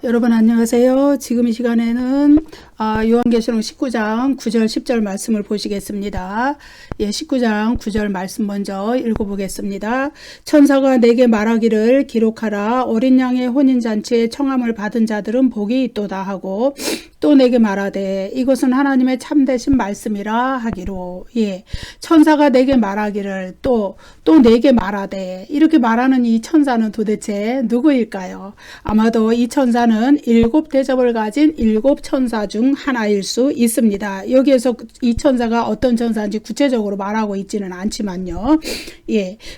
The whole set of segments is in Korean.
여러분 안녕하세요. 지금 이 시간에는 요한계시록 19장 9절 10절 말씀을 보시겠습니다. 19장 9절 말씀 먼저 읽어보겠습니다. 천사가 내게 말하기를 기록하라. 어린 양의 혼인잔치에 청함을 받은 자들은 복이 있도다 하고 또 내게 말하되 이것은 하나님의 참되신 말씀이라 하기로. 천사가 내게 말하기를 또 내게 말하되, 이렇게 말하는 이 천사는 도대체 누구일까요? 아마도 이 천사는 7 대접을 가진 7 천사 중 하나일 수 있습니다. 여기에서 이 천사가 어떤 천사인지 구체적으로 말하고 있지는 않지만요.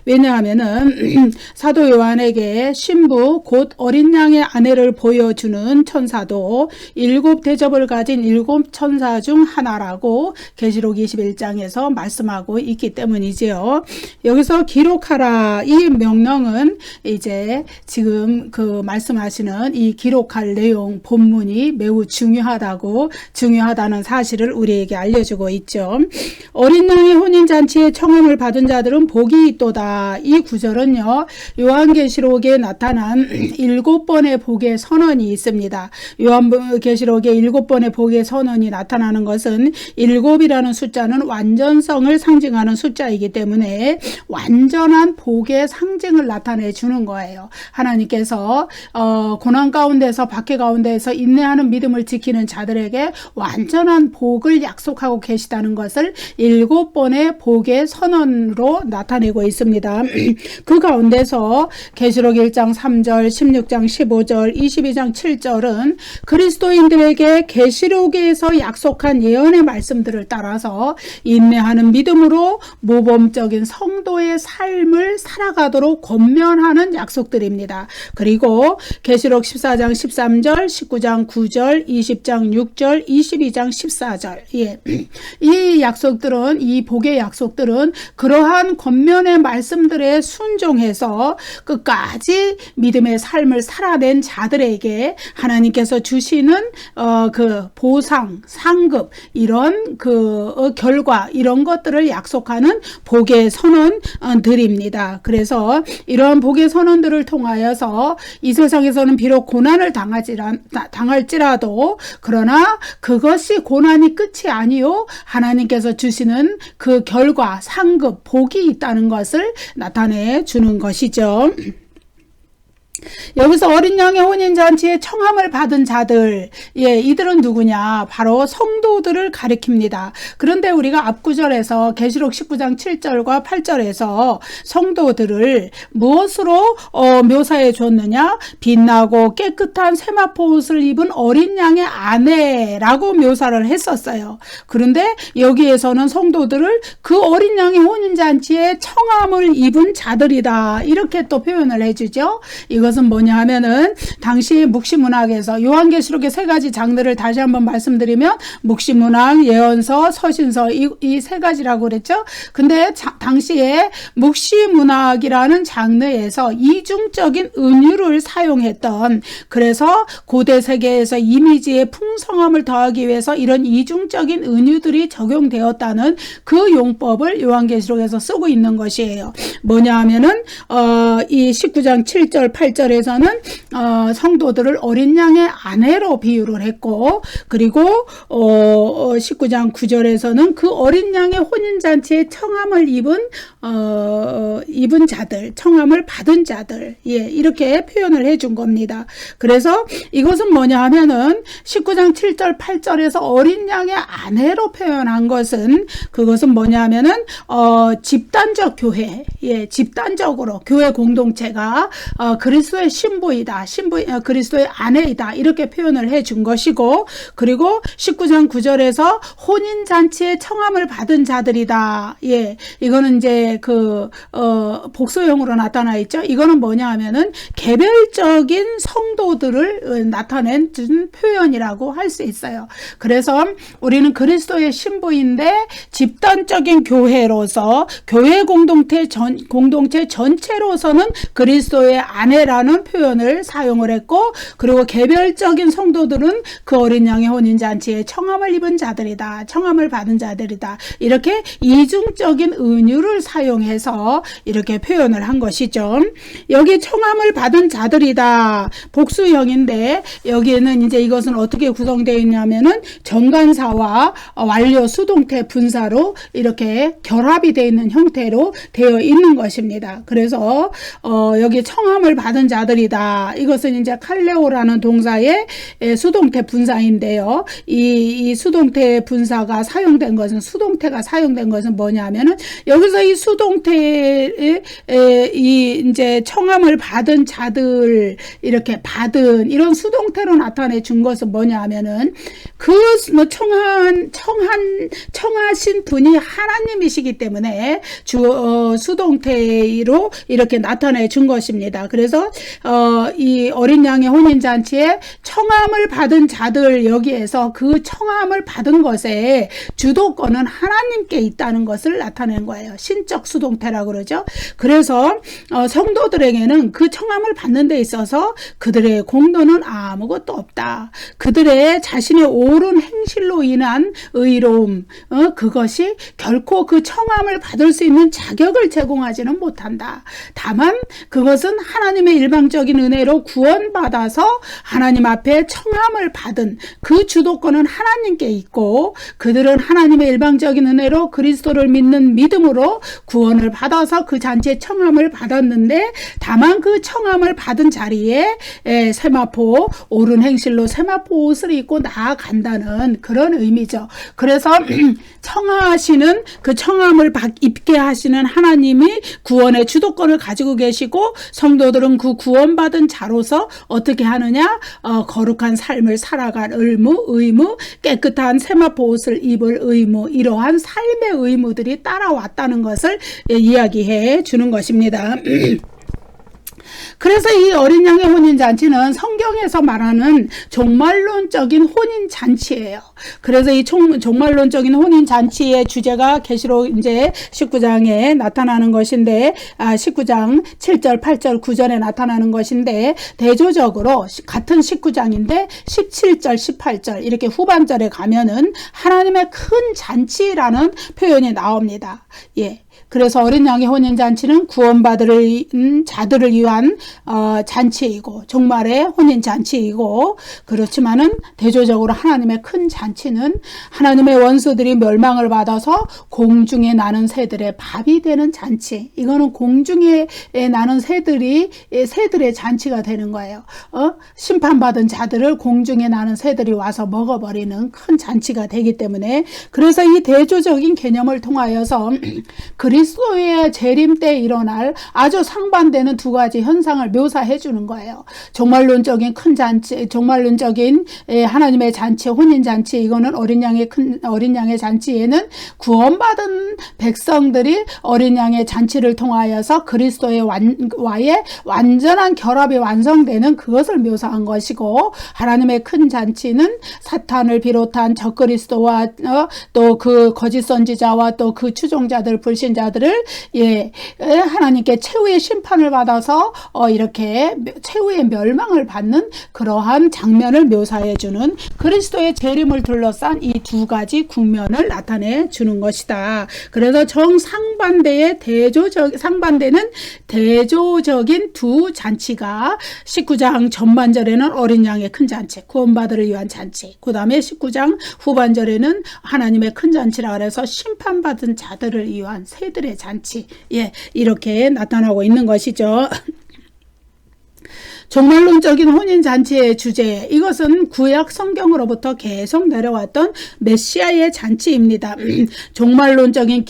왜냐하면은 사도 요한에게 신부 곧 어린 양의 아내를 보여주는 천사도 7 대접을 가진 7 천사 중 하나라고 계시록 21장에서 말씀하고 있기 때문이지요. 여기서 기록하라, 이 명령은 이제 지금 그 말씀하시는 이 기록할 내용 본문이 매우 중요하다는 사실을 우리에게 알려주고 있죠. 어린 양의 혼인잔치에 청함을 받은 자들은 복이 있도다. 이 구절은요, 요한계시록에 나타난 7번의 복의 선언이 있습니다. 요한계시록에 7번의 복의 선언이 나타나는 것은 7이라는 숫자는 완전성을 상징하는 숫자이기 때문에 완전한 복의 상징을 나타내 주는 거예요. 하나님께서 고난 가운데서 박해 가운데서 인내하는 믿음을 지키는 자들에게 완전한 복을 약속하고 계시다는 것을 7번의 복의 선언으로 나타내고 있습니다. 그 가운데서 계시록 1장 3절, 16장 15절, 22장 7절은 그리스도인들에게 계시록에서 약속한 예언의 말씀들을 따라서 인내하는 믿음으로 모범적인 성도의 삶을 살아가도록 권면하는 약속들입니다. 그리고 계시록 14장 13절, 19장 9절, 20장 6절, 22장 14절. 이 약속들은, 이 복의 약속들은 그러한 권면의 말씀들에 순종해서 끝까지 믿음의 삶을 살아낸 자들에게 하나님께서 주시는 그 보상, 상급, 이런 그 결과, 이런 것들을 약속하는 복의 선언들입니다. 그래서 이러한 복의 선언들을 통하여서 이 세상에서는 비록 고난을 당할지라도 그러나 그것이 고난이 끝이 아니요 하나님께서 주시는 그 결과, 상급, 복이 있다는 것을 나타내 주는 것이죠. 여기서 어린 양의 혼인잔치에 청함을 받은 자들, 이들은 누구냐? 바로 성도들을 가리킵니다. 그런데 우리가 앞구절에서 계시록 19장 7절과 8절에서 성도들을 무엇으로 묘사해 줬느냐? 빛나고 깨끗한 세마포 옷을 입은 어린 양의 아내라고 묘사를 했었어요. 그런데 여기에서는 성도들을 그 어린 양의 혼인잔치에 청함을 입은 자들이다, 이렇게 또 표현을 해주죠. 이것은 뭐냐 하면은 당시 묵시문학에서 요한계시록의 3가지 장르를 다시 한번 말씀드리면 묵시문학, 예언서, 서신서, 이 3가지라고 그랬죠. 근데 당시에 묵시문학이라는 장르에서 이중적인 은유를 사용했던, 그래서 고대 세계에서 이미지의 풍성함을 더하기 위해서 이런 이중적인 은유들이 적용되었다는 그 용법을 요한계시록에서 쓰고 있는 것이에요. 뭐냐 하면은 이 19장 7절 8절에서는 성도들을 어린 양의 아내로 비유를 했고, 그리고 19장 9절에서는 그 어린 양의 혼인잔치에 청함을 입은 자들, 청함을 받은 자들, 이렇게 표현을 해준 겁니다. 그래서 이것은 뭐냐 하면은 19장 7절 8절에서 어린 양의 아내로 표현한 것은, 그것은 뭐냐 하면은 집단적 교회, 집단적으로 교회 공동체가 그리스도의 신부이다, 그리스도의 아내이다, 이렇게 표현을 해준 것이고, 그리고 19장 9절에서 혼인잔치에 청함을 받은 자들이다. 이거는 이제 복수형으로 나타나 있죠. 이거는 뭐냐 하면은 개별적인 성도들을 나타낸 표현이라고 할 수 있어요. 그래서 우리는 그리스도의 신부인데 집단적인 교회로서, 교회 공동체 전체로서는 그리스도의 아내라는 표현을 사용을 했고, 그리고 개별적인 성도들은 그 어린 양의 혼인잔치에 청함을 입은 자들이다, 청함을 받은 자들이다, 이렇게 이중적인 은유를 사용해서 이렇게 표현을 한 것이죠. 여기 청함을 받은 자들이다, 복수형인데 여기에는 이제 이것은 어떻게 구성되어 있냐면은 정관사와 완료 수동태 분사로 이렇게 결합이 되어 있는 형태로 되어 있는 것입니다. 그래서 여기 청함을 받은 자들이다. 이것은 이제 칼레오라는 동사의 수동태 분사인데요. 이 수동태 분사가 사용된 것은 수동태가 사용된 것은 뭐냐면은 여기서 이 수동태에 이 이제 청함을 받은 자들 이렇게 받은 이런 수동태로 나타내 준 것은 뭐냐면은 그 뭐 청하신 분이 하나님이시기 때문에 수동태로 이렇게 나타내 준 것입니다. 그래서 이 어린 양의 혼인 잔치에 청함을 받은 자들 여기에서 그 청함을 받은 것에 주도권은 하나님께 있다는 것을 나타낸 거예요. 신적 수동태라고 그러죠. 그래서 성도들에게는 그 청함을 받는 데 있어서 그들의 공로는 아무것도 없다. 그들의 자신의 옳은 행실로 인한 의로움, 그것이 결코 그 청함을 받을 수 있는 자격을 제공하지는 못한다. 다만 그것은 하나님의 일방적인 은혜로 구원받아서 하나님 앞에 청함을 받은 그 주도권은 하나님께 있고 그들은 하나님의 일방적인 은혜로 그리스도를 믿는 믿음으로 구원을 받아서 그 잔치에 청함을 받았는데 다만 그 청함을 받은 자리에 세마포 옳은 행실로 세마포 옷을 입고 나아간다는 그런 의미죠. 그래서 청하시는 그 청함을 입게 하시는 하나님이 구원의 주도권을 가지고 계시고 성도들은 그 구원받은 자로서 어떻게 하느냐? 거룩한 삶을 살아갈 의무, 깨끗한 세마포 옷을 입을 의무, 이러한 삶의 의무들이 따라왔다는 것을 이야기해 주는 것입니다. 그래서 이 어린 양의 혼인잔치는 성경에서 말하는 종말론적인 혼인잔치예요. 그래서 이 종말론적인 혼인잔치의 주제가 계시록 이제 19장에 나타나는 것인데, 19장 7절, 8절, 9절에 나타나는 것인데, 대조적으로 같은 19장인데 17절, 18절 이렇게 후반절에 가면은 하나님의 큰 잔치라는 표현이 나옵니다. 예. 그래서 어린 양의 혼인잔치는 구원받을 자들을 위한 잔치이고 종말의 혼인잔치이고, 그렇지만은 대조적으로 하나님의 큰 잔치는 하나님의 원수들이 멸망을 받아서 공중에 나는 새들의 밥이 되는 잔치. 이거는 공중에 나는 새들의 잔치가 되는 거예요. 심판받은 자들을 공중에 나는 새들이 와서 먹어버리는 큰 잔치가 되기 때문에, 그래서 이 대조적인 개념을 통하여서 그리스도의 재림 때 일어날 아주 상반되는 두 가지 현상을 묘사해 주는 거예요. 종말론적인 큰 잔치, 종말론적인 하나님의 잔치, 혼인 잔치, 이거는 어린 양의 잔치에는 구원받은 백성들이 어린 양의 잔치를 통하여서 그리스도의 와의 완전한 결합이 완성되는 그것을 묘사한 것이고, 하나님의 큰 잔치는 사탄을 비롯한 적그리스도와 또 그 거짓 선지자와 또 그 추종자들, 불신자들을 하나님께 최후의 심판을 받아서 이렇게 최후의 멸망을 받는 그러한 장면을 묘사해 주는 그리스도의 재림을 둘러싼 이 두 가지 국면을 나타내 주는 것이다. 그래서 정상반대의 상반되는 대조적인 두 잔치가 19장 전반절에는 어린 양의 큰 잔치, 구원받으를 위한 잔치, 그 다음에 19장 후반절에는 하나님의 큰 잔치라 그래서 심판받은 자들을 위한 새들의 잔치, 이렇게 나타나고 있는 것이죠. 종말론적인 혼인잔치의 주제, 이것은 구약 성경으로부터 계속 내려왔던 메시아의 잔치입니다. 종말론적인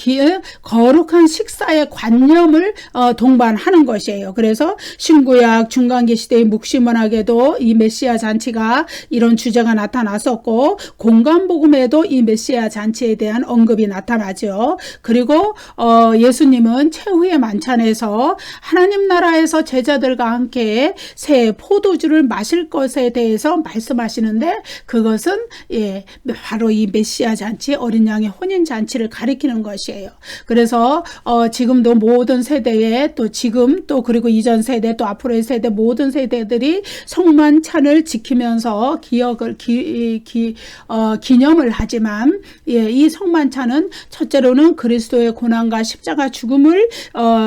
거룩한 식사의 관념을 동반하는 것이에요. 그래서 신구약 중간기 시대의 묵시문학에도 이 메시아 잔치가 이런 주제가 나타났었고, 공간복음에도 이 메시아 잔치에 대한 언급이 나타나죠. 그리고 예수님은 최후의 만찬에서 하나님 나라에서 제자들과 함께 새 포도주를 마실 것에 대해서 말씀하시는데, 그것은 바로 이 메시아 잔치, 어린 양의 혼인 잔치를 가리키는 것이에요. 그래서 지금도 모든 세대에 또 지금 또 그리고 이전 세대 또 앞으로의 세대 모든 세대들이 성만찬을 지키면서 기념을 하지만, 이 성만찬은 첫째로는 그리스도의 고난과 십자가 죽음을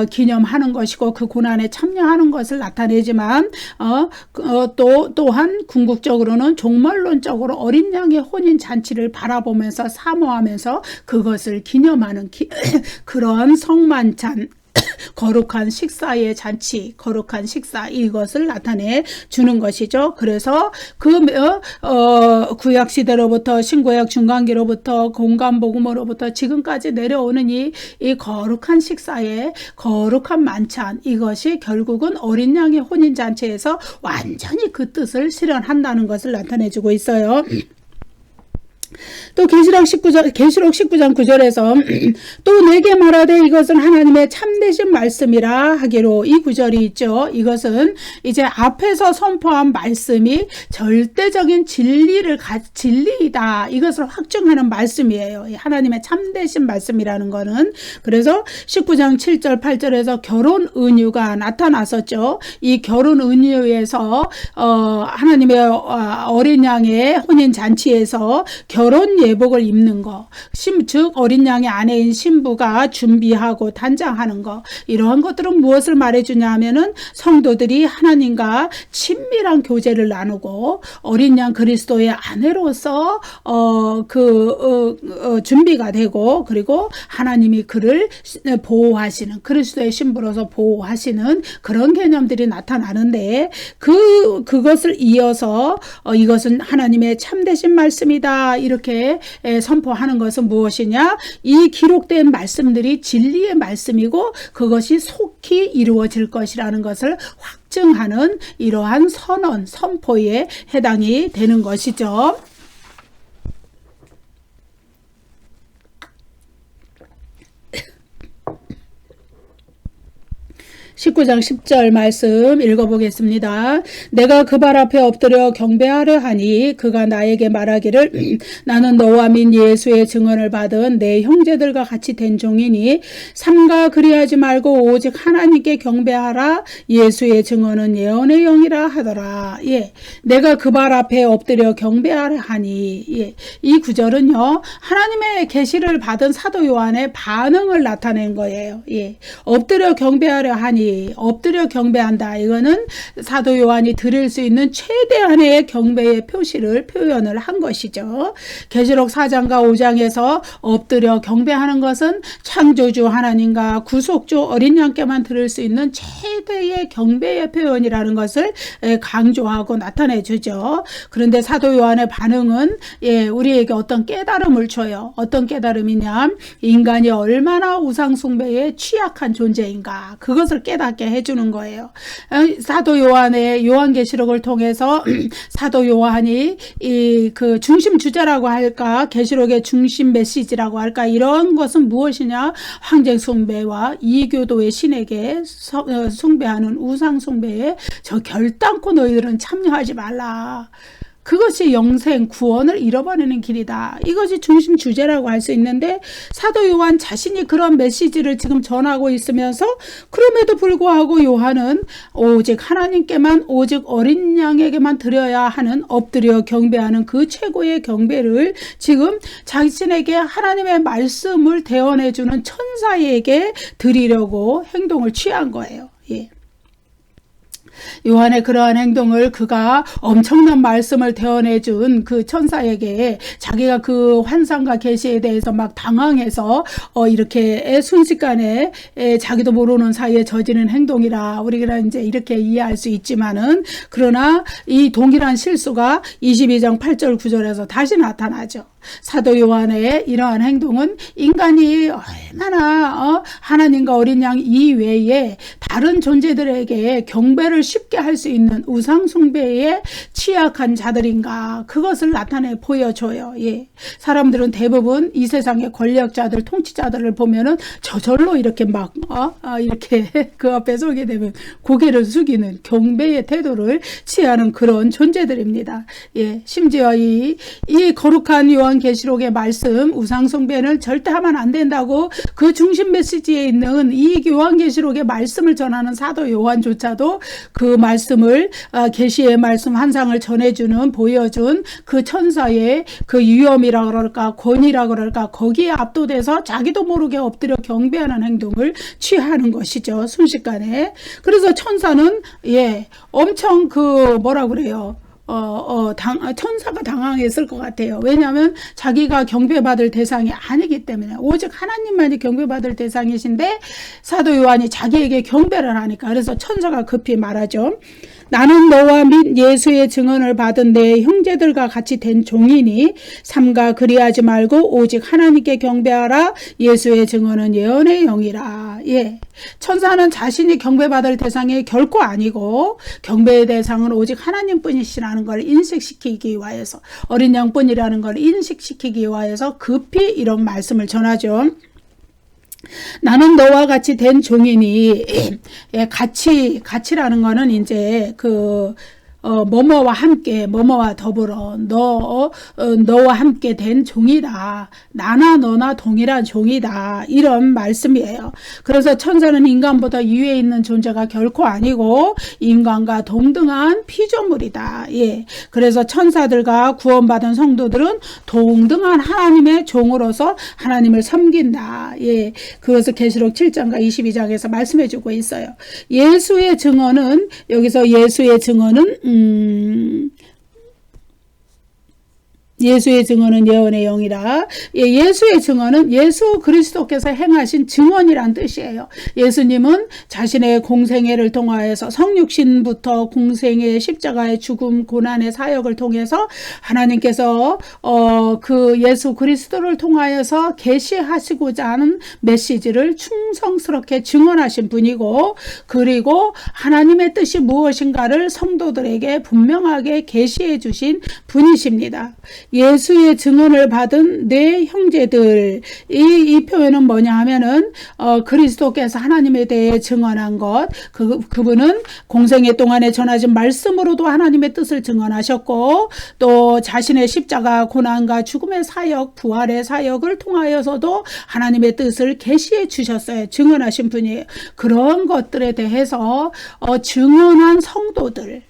기념하는 것이고 그 고난에 참여하는 것을 나타내지만, 또한 궁극적으로는 종말론적으로 어린 양의 혼인 잔치를 바라보면서 사모하면서 그것을 기념하는 그러한 성만찬, 거룩한 식사의 잔치, 거룩한 식사, 이것을 나타내 주는 것이죠. 그래서 구약 시대로부터 신구약 중간기로부터 공간복음으로부터 지금까지 내려오는 이 거룩한 식사의 거룩한 만찬, 이것이 결국은 어린 양의 혼인 잔치에서 완전히 그 뜻을 실현한다는 것을 나타내 주고 있어요. 또 계시록 19장 9절에서 또 내게 말하되 이것은 하나님의 참되신 말씀이라 하기로, 이 구절이 있죠. 이것은 이제 앞에서 선포한 말씀이 절대적인 진리이다, 이것을 확증하는 말씀이에요. 하나님의 참되신 말씀이라는 거는. 그래서 19장 7절 8절에서 결혼 은유가 나타났었죠. 이 결혼 은유에서 하나님의 어린 양의 혼인 잔치에서 결혼 예복을 입는 거, 즉 어린 양의 아내인 신부가 준비하고 단장하는 거, 이러한 것들은 무엇을 말해주냐 하면은 성도들이 하나님과 친밀한 교제를 나누고 어린 양 그리스도의 아내로서 준비가 되고, 그리고 하나님이 그를 보호하시는, 그리스도의 신부로서 보호하시는 그런 개념들이 나타나는데, 그것을 이어서 이것은 하나님의 참되신 말씀이다, 이렇게 선포하는 것은 무엇이냐? 이 기록된 말씀들이 진리의 말씀이고 그것이 속히 이루어질 것이라는 것을 확증하는 이러한 선언, 선포에 해당이 되는 것이죠. 19장 10절 말씀 읽어보겠습니다. 내가 그 발 앞에 엎드려 경배하려 하니 그가 나에게 말하기를 나는 너와 민 예수의 증언을 받은 내 형제들과 같이 된 종이니 삼가 그리하지 말고 오직 하나님께 경배하라. 예수의 증언은 예언의 영이라 하더라. 예, 내가 그 발 앞에 엎드려 경배하려 하니, 예, 이 구절은요 하나님의 계시를 받은 사도 요한의 반응을 나타낸 거예요. 예, 엎드려 경배하려 하니, 엎드려 경배한다, 이거는 사도 요한이 드릴 수 있는 최대한의 경배의 표현을 한 것이죠. 계시록 4장과 5장에서 엎드려 경배하는 것은 창조주 하나님과 구속주 어린 양께만 드릴 수 있는 최대의 경배의 표현이라는 것을 강조하고 나타내 주죠. 그런데 사도 요한의 반응은 우리에게 어떤 깨달음을 줘요. 어떤 깨달음이냐, 인간이 얼마나 우상 숭배에 취약한 존재인가, 그것을 깨닫게 해주는 거예요. 사도 요한의 요한계시록을 통해서 사도 요한이 그 중심 주제라고 할까, 계시록의 중심 메시지라고 할까, 이런 것은 무엇이냐, 황제 숭배와 이교도의 신에게 숭배하는 우상 숭배에 저 결단코 너희들은 참여하지 말라. 그것이 영생 구원을 잃어버리는 길이다. 이것이 중심 주제라고 할 수 있는데, 사도 요한 자신이 그런 메시지를 지금 전하고 있으면서 그럼에도 불구하고 요한은 오직 하나님께만, 오직 어린 양에게만 드려야 하는, 엎드려 경배하는 그 최고의 경배를 지금 자신에게 하나님의 말씀을 대언해주는 천사에게 드리려고 행동을 취한 거예요. 예. 요한의 그러한 행동을 그가 엄청난 말씀을 대언해준 그 천사에게 자기가 그 환상과 계시에 대해서 막 당황해서 이렇게 순식간에 자기도 모르는 사이에 저지른 행동이라 우리가 이제 이렇게 이해할 수 있지만은, 그러나 이 동일한 실수가 22장 8절 9절에서 다시 나타나죠. 사도 요한의 이러한 행동은 인간이 얼마나 하나님과 어린 양 이외에 다른 존재들에게 경배를 쉽게 할 수 있는 우상 숭배에 취약한 자들인가, 그것을 나타내 보여줘요. 예. 사람들은 대부분 이 세상의 권력자들, 통치자들을 보면은 저절로 이렇게 막 이렇게 그 앞에 서게 되면 고개를 숙이는 경배의 태도를 취하는 그런 존재들입니다. 예. 심지어 이 거룩한 요한 요한계시록의 말씀, 우상숭배는 절대 하면 안 된다고 그 중심 메시지에 있는 이 요한계시록의 말씀을 전하는 사도 요한조차도 그 말씀을 계시의 말씀 환상을 전해주는 보여준 그 천사의 그 위엄이라 그럴까 권위라 그럴까 거기에 압도돼서 자기도 모르게 엎드려 경배하는 행동을 취하는 것이죠. 순식간에. 그래서 천사는 엄청 그 뭐라 그래요. 천사가 당황했을 것 같아요. 왜냐하면 자기가 경배받을 대상이 아니기 때문에 오직 하나님만이 경배받을 대상이신데 사도 요한이 자기에게 경배를 하니까 그래서 천사가 급히 말하죠. 나는 너와 및 예수의 증언을 받은 내 형제들과 같이 된 종이니 삼가 그리하지 말고 오직 하나님께 경배하라. 예수의 증언은 예언의 영이라. 천사는 자신이 경배받을 대상이 결코 아니고 경배의 대상은 오직 하나님뿐이시라는 걸 인식시키기 위하여서 어린 양뿐이라는 걸 인식시키기 위하여서 급히 이런 말씀을 전하죠. 나는 너와 같이 된 종이니 같이라는 거는 이제 뭐뭐와 함께 뭐뭐와 더불어 너와 함께 된 종이다. 나나 너나 동일한 종이다. 이런 말씀이에요. 그래서 천사는 인간보다 위에 있는 존재가 결코 아니고 인간과 동등한 피조물이다. 그래서 천사들과 구원받은 성도들은 동등한 하나님의 종으로서 하나님을 섬긴다. 그것을 계시록 7장과 22장에서 말씀해 주고 있어요. 예수의 증언은 여기서 예수의 증언은 예수의 증언은 예언의 영이라. 예수의 증언은 예수 그리스도께서 행하신 증언이란 뜻이에요. 예수님은 자신의 공생애를 통하여서 성육신부터 공생애 십자가의 죽음 고난의 사역을 통해서 하나님께서 그 예수 그리스도를 통하여서 계시하시고자 하는 메시지를 충성스럽게 증언하신 분이고 그리고 하나님의 뜻이 무엇인가를 성도들에게 분명하게 계시해 주신 분이십니다. 예수의 증언을 받은 내 형제들 이 표현은 뭐냐 하면은 그리스도께서 하나님에 대해 증언한 것 그분은 공생애 동안에 전하신 말씀으로도 하나님의 뜻을 증언하셨고 또 자신의 십자가 고난과 죽음의 사역 부활의 사역을 통하여서도 하나님의 뜻을 계시해 주셨어요. 증언하신 분이에요. 그런 것들에 대해서 증언한 성도들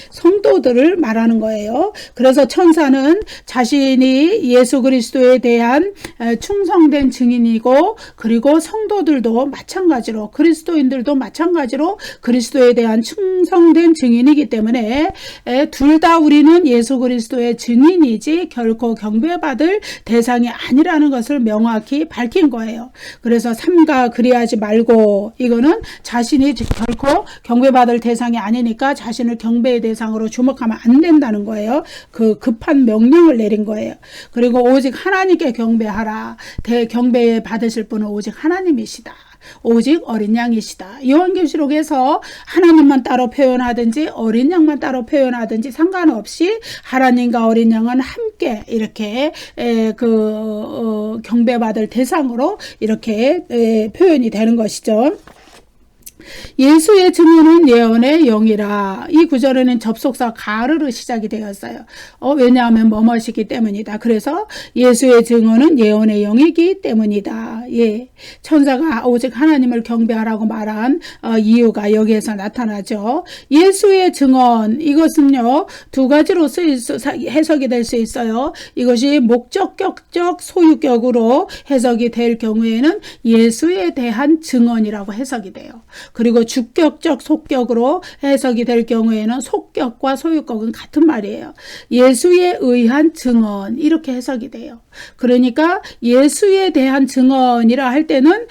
성도들을 말하는 거예요. 그래서 천사는 자신이 예수 그리스도에 대한 충성된 증인이고 그리고 성도들도 마찬가지로 그리스도인들도 마찬가지로 그리스도에 대한 충성된 증인이기 때문에 둘 다 우리는 예수 그리스도의 증인이지 결코 경배받을 대상이 아니라는 것을 명확히 밝힌 거예요. 그래서 삼가 그리하지 말고 이거는 자신이 결코 경배받을 대상이 아니니까 자신을 경배의 대상으로 주목하면 안 된다는 거예요. 그 급한 명령을 내린 거예요. 그리고 오직 하나님께 경배하라. 경배 받으실 분은 오직 하나님이시다. 오직 어린 양이시다. 요한계시록에서 하나님만 따로 표현하든지 어린 양만 따로 표현하든지 상관없이 하나님과 어린 양은 함께 이렇게 경배받을 대상으로 이렇게 표현이 되는 것이죠. 예수의 증언은 예언의 영이라. 이 구절에는 접속사 가르르 시작이 되었어요. 왜냐하면 뭐뭐시기 때문이다. 그래서 예수의 증언은 예언의 영이기 때문이다. 천사가 오직 하나님을 경배하라고 말한 이유가 여기에서 나타나죠. 예수의 증언 이것은요 두 가지로 해석이 될 수 있어요. 이것이 목적격적 소유격으로 해석이 될 경우에는 예수에 대한 증언이라고 해석이 돼요. 그리고 주격적 속격으로 해석이 될 경우에는 속격과 소유격은 같은 말이에요. 예수에 의한 증언 이렇게 해석이 돼요. 그러니까 예수에 대한 증언이라 할 때는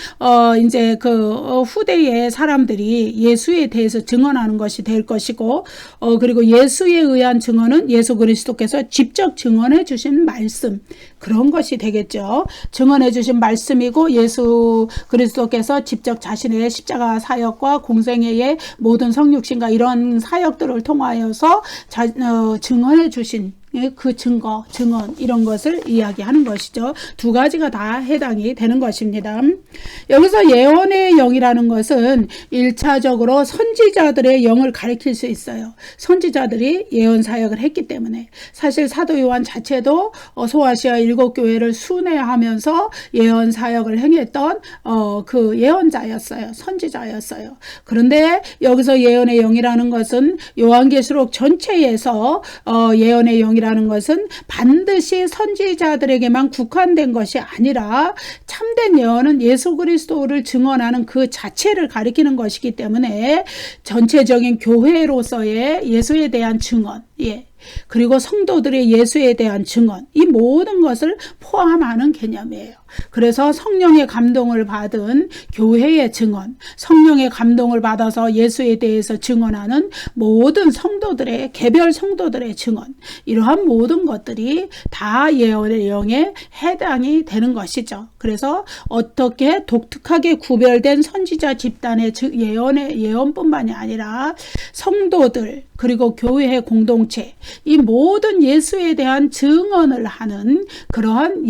이제 후대의 사람들이 예수에 대해서 증언하는 것이 될 것이고 그리고 예수에 의한 증언은 예수 그리스도께서 직접 증언해 주신 말씀 그런 것이 되겠죠. 증언해 주신 말씀이고 예수 그리스도께서 직접 자신의 십자가 사역과 공생애의 모든 성육신과 이런 사역들을 통하여서 증언해 주신 그 증거, 증언 이런 것을 이야기하는 것이죠. 두 가지가 다 해당이 되는 것입니다. 여기서 예언의 영이라는 것은 1차적으로 선지자들의 영을 가리킬 수 있어요. 선지자들이 예언 사역을 했기 때문에. 사실 사도 요한 자체도 소아시아 7교회를 순회하면서 예언 사역을 행했던 그 예언자였어요. 선지자였어요. 그런데 여기서 예언의 영이라는 것은 요한계시록 전체에서 예언의 영이라는 것은 반드시 선지자들에게만 국한된 것이 아니라 참된 예언은 예수 그리스도를 증언하는 그 자체를 가리키는 것이기 때문에 전체적인 교회로서의 예수에 대한 증언, 그리고 성도들의 예수에 대한 증언, 이 모든 것을 포함하는 개념이에요. 그래서 성령의 감동을 받은 교회의 증언, 성령의 감동을 받아서 예수에 대해서 증언하는 모든 성도들의, 개별 성도들의 증언, 이러한 모든 것들이 다 예언의 영에 해당이 되는 것이죠. 그래서 어떻게 독특하게 구별된 선지자 집단의 예언뿐만이 아니라 성도들, 그리고 교회의 공동체, 이 모든 예수에 대한 증언을 하는 그러한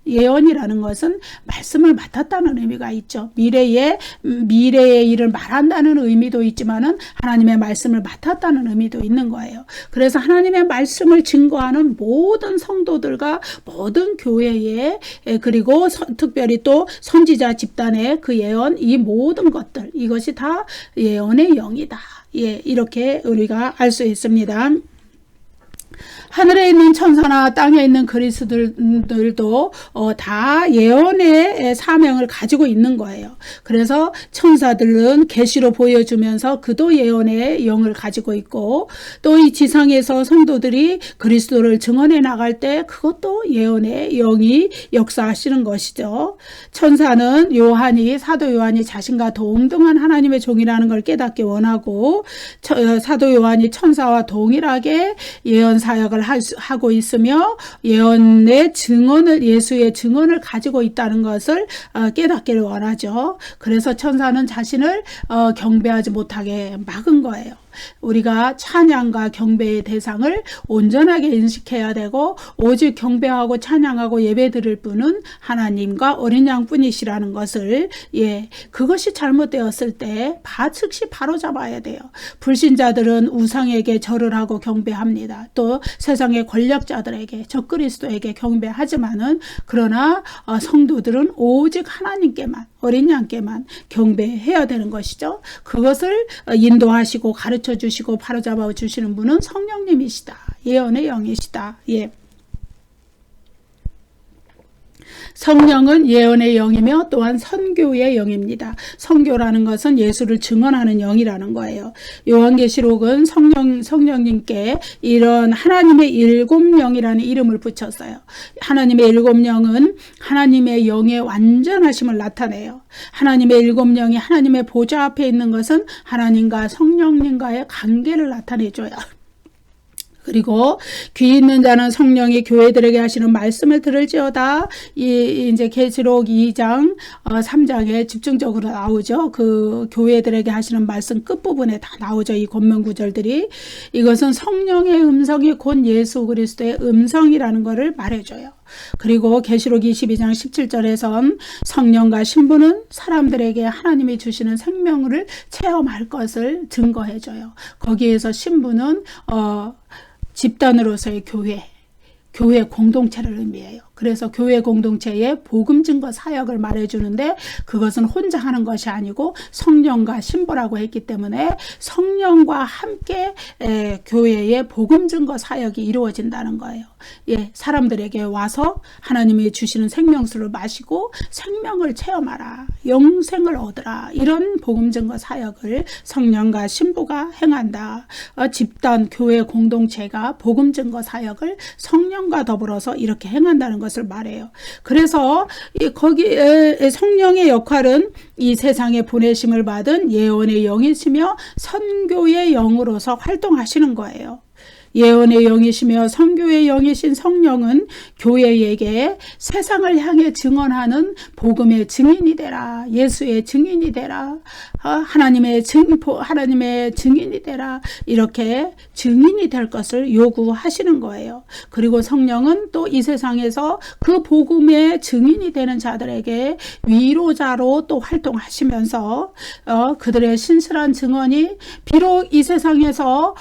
예언이라는 것은 말씀을 맡았다는 의미가 있죠. 미래의 일을 말한다는 의미도 있지만은 하나님의 말씀을 맡았다는 의미도 있는 거예요. 그래서 하나님의 말씀을 증거하는 모든 성도들과 모든 교회에, 그리고 특별히 또 선지자 집단의 그 예언, 이 모든 것들, 이것이 다 예언의 영이다. 이렇게 우리가 알 수 있습니다. 하늘에 있는 천사나 땅에 있는 그리스도들도 다 예언의 사명을 가지고 있는 거예요. 그래서 천사들은 계시로 보여주면서 그도 예언의 영을 가지고 있고, 또 이 지상에서 성도들이 그리스도를 증언해 나갈 때 그것도 예언의 영이 역사하시는 것이죠. 천사는 사도 요한이 자신과 동등한 하나님의 종이라는 걸 깨닫기 원하고, 사도 요한이 천사와 동일하게 예언 사역을 하고 있으며 예언의 증언을, 예수의 증언을 가지고 있다는 것을 깨닫기를 원하죠. 그래서 천사는 자신을 경배하지 못하게 막은 거예요. 우리가 찬양과 경배의 대상을 온전하게 인식해야 되고, 오직 경배하고 찬양하고 예배드릴 분은 하나님과 어린 양뿐이시라는 것을, 그것이 잘못되었을 때 즉시 바로잡아야 돼요. 불신자들은 우상에게 절을 하고 경배합니다. 또 세상의 권력자들에게, 적그리스도에게 경배하지만은, 그러나 성도들은 오직 하나님께만, 어린 양께만 경배해야 되는 것이죠. 그것을 인도하시고 가르쳐 주시고 바로잡아 주시는 분은 성령님이시다. 예언의 영이시다. 성령은 예언의 영이며 또한 선교의 영입니다. 선교라는 것은 예수를 증언하는 영이라는 거예요. 요한계시록은 성령님께 이런 하나님의 7영이라는 이름을 붙였어요. 하나님의 7영은 하나님의 영의 완전하심을 나타내요. 하나님의 7영이 하나님의 보좌 앞에 있는 것은 하나님과 성령님과의 관계를 나타내줘요. 그리고 귀 있는 자는 성령이 교회들에게 하시는 말씀을 들을지어다. 이제 계시록 2장 3장에 집중적으로 나오죠. 그 교회들에게 하시는 말씀 끝부분에 다 나오죠. 이 권면 구절들이. 이것은 성령의 음성이 곧 예수 그리스도의 음성이라는 것을 말해줘요. 그리고 계시록 22장 17절에선 성령과 신부는 사람들에게 하나님이 주시는 생명을 체험할 것을 증거해줘요. 거기에서 신부는 집단으로서의 교회 공동체를 의미해요. 그래서 교회 공동체의 복음 증거 사역을 말해주는데, 그것은 혼자 하는 것이 아니고 성령과 신부라고 했기 때문에 성령과 함께 교회의 복음 증거 사역이 이루어진다는 거예요. 사람들에게 와서 하나님이 주시는 생명수를 마시고 생명을 체험하라, 영생을 얻으라, 이런 복음 증거 사역을 성령과 신부가 행한다. 집단 교회 공동체가 복음 증거 사역을 성령과 더불어서 이렇게 행한다는 것을 말해요. 그래서 거기에 성령의 역할은 이 세상에 보내심을 받은 예언의 영이시며 선교의 영으로서 활동하시는 거예요. 예언의 영이시며 선교의 영이신 성령은 교회에게 세상을 향해 증언하는 복음의 증인이 되라. 예수의 증인이 되라. 하나님의 증인이 되라. 이렇게 증인이 될 것을 요구하시는 거예요. 그리고 성령은 또 이 세상에서 그 복음의 증인이 되는 자들에게 위로자로 또 활동하시면서 그들의 신실한 증언이 비록 이 세상에서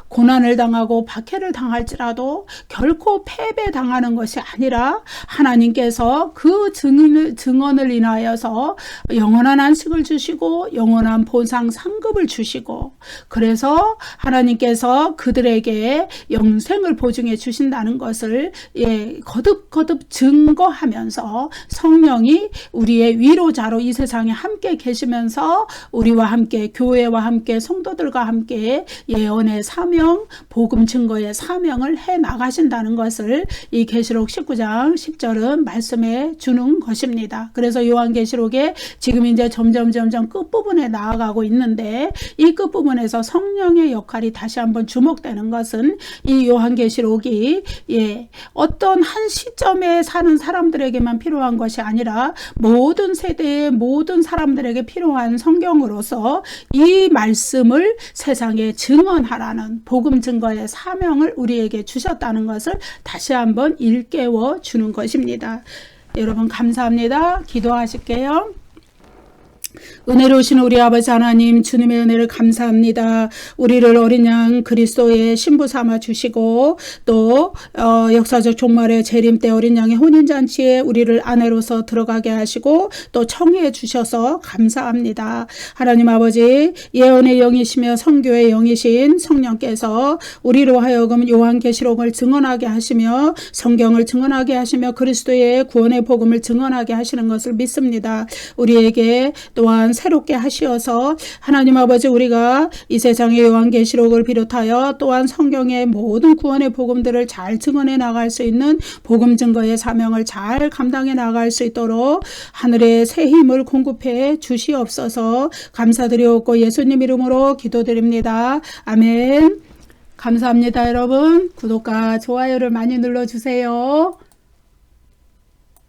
고난을 당하고 박해를 당할지라도 결코 패배당하는 것이 아니라 하나님께서 그 증언을 인하여서 영원한 안식을 주시고 영원한 보상 상급을 주시고, 그래서 하나님께서 그들에게 영생을 보증해 주신다는 것을 거듭거듭 증거하면서 성령이 우리의 위로자로 이 세상에 함께 계시면서 우리와 함께, 교회와 함께, 성도들과 함께 예언의 사명, 복음 증거의 사명을 해 나가신다는 것을 이 계시록 19장 10절은 말씀해 주는 것입니다. 그래서 요한계시록에 지금 이제 점점 끝부분에 나아가고 있는데, 이 끝부분에서 성령의 역할이 다시 한번 주목되는 것은 이 요한계시록이 어떤 한 시점에 사는 사람들에게만 필요한 것이 아니라 모든 세대의 모든 사람들에게 필요한 성경으로서 이 말씀을 세상에 증언하라는 복음 증거의 사명을 우리에게 주셨다는 것을 다시 한번 일깨워 주는 것입니다. 여러분 감사합니다. 기도하실게요. 은혜로우신 우리 아버지 하나님, 주님의 은혜를 감사합니다. 우리를 어린 양 그리스도의 신부 삼아 주시고 또 역사적 종말의 재림 때 어린 양의 혼인잔치에 우리를 아내로서 들어가게 하시고 또 청해 주셔서 감사합니다. 하나님 아버지, 예언의 영이시며 선교의 영이신 성령께서 우리로 하여금 요한계시록을 증언하게 하시며 성경을 증언하게 하시며 그리스도의 구원의 복음을 증언하게 하시는 것을 믿습니다. 우리에게 또한 새롭게 하시어서 하나님 아버지, 우리가 이 세상의 요한계시록을 비롯하여 또한 성경의 모든 구원의 복음들을 잘 증언해 나갈 수 있는 복음 증거의 사명을 잘 감당해 나갈 수 있도록 하늘의 새 힘을 공급해 주시옵소서. 감사드리옵고 예수님 이름으로 기도드립니다. 아멘. 감사합니다. 여러분 구독과 좋아요를 많이 눌러주세요.